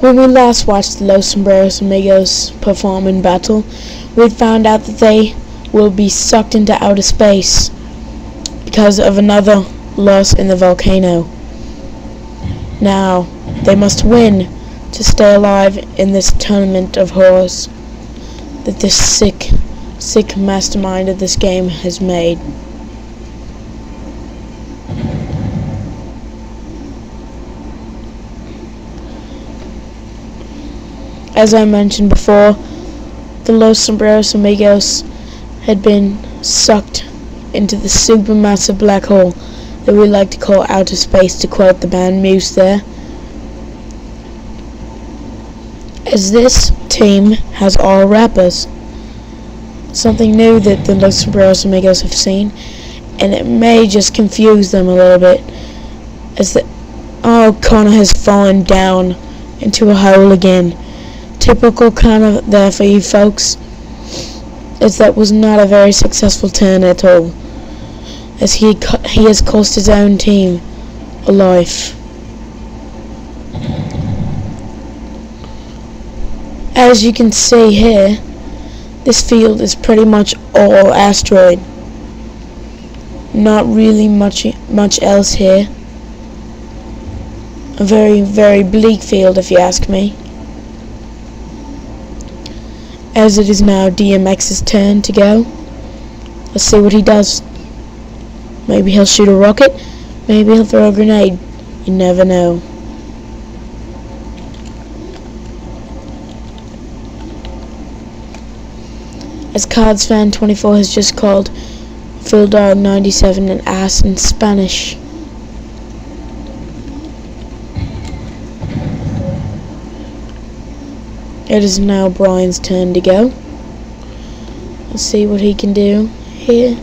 When we last watched the Los Sombreros Amigos perform in battle, we found out that they will be sucked into outer space because of another loss in the volcano. Now, they must win to stay alive in this tournament of horrors that this sick mastermind of this game has made. As I mentioned before, the Los Sombreros Amigos had been sucked into the supermassive black hole that we like to call outer space, to quote the band Muse there. As this team has all rappers, something new that the Los Sombreros Amigos have seen, and it may just confuse them a little bit, as Connor has fallen down into a hole again. Typical Connor there for you folks, as that was not a very successful turn at all, as he has cost his own team a life. As you can see here, this field is pretty much all asteroid. Not really much else here. A very, very bleak field, if you ask me. As it is now DMX's turn to go. Let's see what he does. Maybe he'll shoot a rocket. Maybe he'll throw a grenade. You never know. As Cards Fan 24 has just called Phil Dog 97 an ass in Spanish. It is now Brian's turn to go. Let's see what he can do here.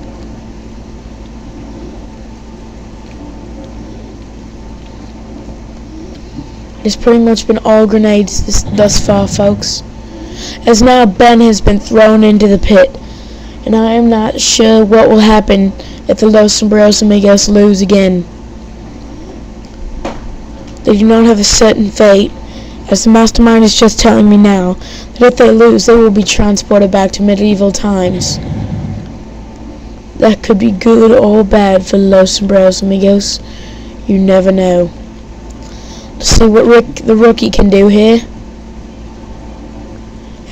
It's pretty much been all grenades thus far, folks. As now Ben has been thrown into the pit, and I am not sure what will happen if the Los Sombreros Amigos lose again. They do not have a certain fate, as the mastermind is just telling me now that if they lose, they will be transported back to medieval times. That could be good or bad for Los Sombreros Amigos. You never know. Let's see what Rick the rookie can do here,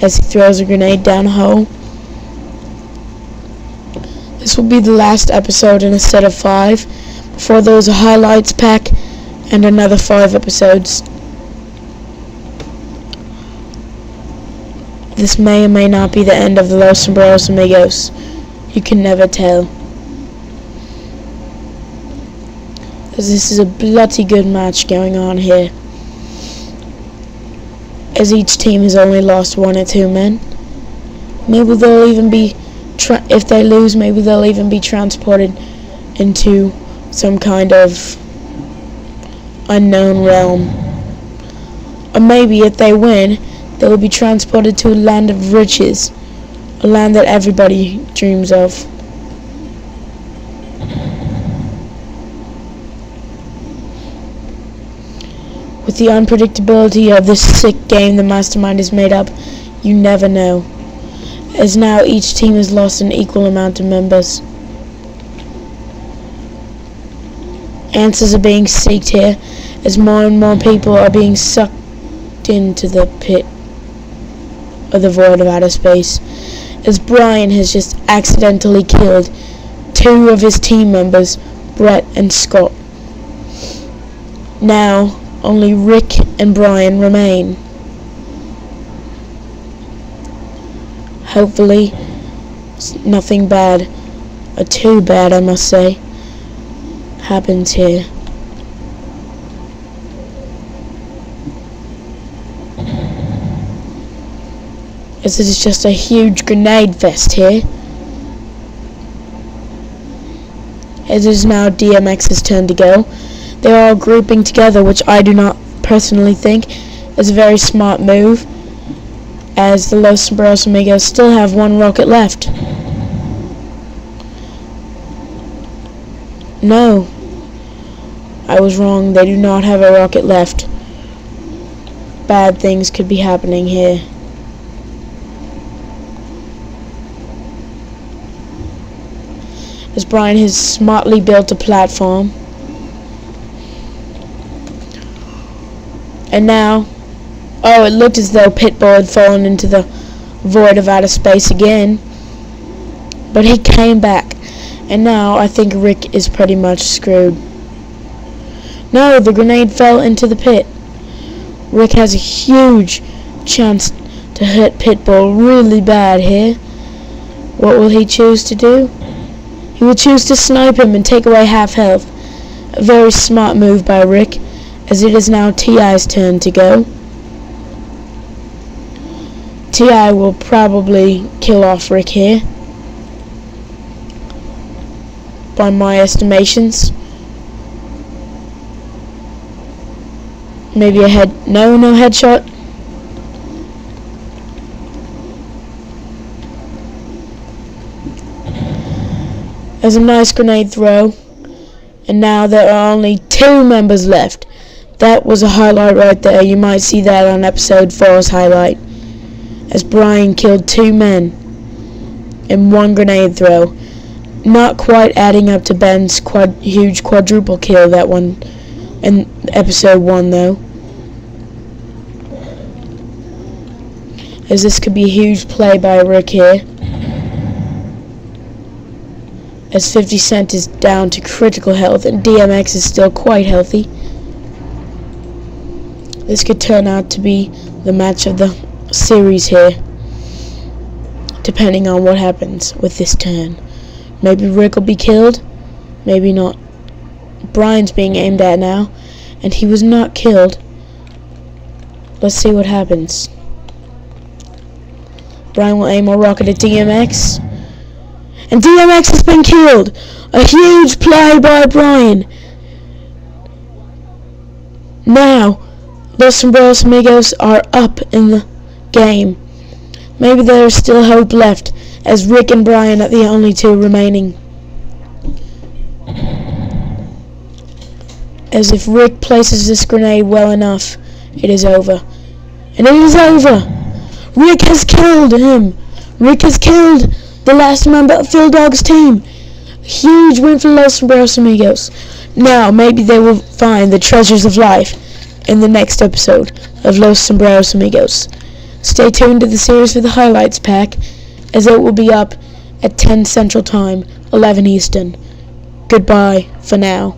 as he throws a grenade down a hole. This will be the last episode in a set of 5. Before those, a highlights pack and another 5 episodes. This may or may not be the end of the Los Sombreros Amigos. You can never tell. As this is a bloody good match going on here, as each team has only lost 1 or 2 men. Maybe they'll even be, if they lose, maybe they'll even be transported into some kind of unknown realm. Or maybe if they win, they will be transported to a land of riches, a land that everybody dreams of. With the unpredictability of this sick game the mastermind has made up, you never know, as now each team has lost an equal amount of members. Answers are being sought here, as more and more people are being sucked into the pit of the void of outer space, as Brian has just accidentally killed 2 of his team members, Brett and Scott. Now only Rick and Brian remain. Hopefully nothing bad, or too bad I must say, happens here. As it is just a huge grenade fest here. As it is now DMX's turn to go. They are all grouping together, which I do not personally think is a very smart move, as the Los Sombreros Amigos still have 1 rocket left. No, I was wrong. They do not have a rocket left. bad things could be happening here. As Brian has smartly built a platform. And now, oh, it looked as though Pitbull had fallen into the void of outer space again. But he came back. And now I think Rick is pretty much screwed. No, the grenade fell into the pit. Rick has a huge chance to hit Pitbull really bad here. What will he choose to do? He will choose to snipe him and take away half health. A very smart move by Rick, as it is now T.I.'s turn to go. T.I. will probably kill off Rick here, by my estimations. Maybe a head... No headshot. There's a nice grenade throw. And now there are only 2 members left. That was a highlight right there. You might see that on episode 4's highlight. As Brian killed 2 men in 1 grenade throw. Not quite adding up to Ben's huge quadruple kill that one in episode 1 though. As this could be a huge play by Rick here. As 50 Cent is down to critical health and DMX is still quite healthy. This could turn out to be the match of the series here, depending on what happens with this turn. Maybe Rick will be killed, maybe not. Brian's being aimed at now, and he was not killed. Let's see what happens. Brian will aim a rocket at DMX. And DMX has been killed! A huge play by Brian! Now, Los Sombreros Amigos are up in the game. Maybe there is still hope left, as Rick and Brian are the only 2 remaining. As if Rick places this grenade well enough, it is over. And it is over! Rick has killed him! Rick has killed the last member of Phil Dog's team! A huge win for Los Sombreros Amigos. Now, maybe they will find the treasures of life in the next episode of Los Sombreros Amigos. Stay tuned to the series for the highlights pack, as it will be up at 10 Central Time, 11 Eastern. Goodbye for now.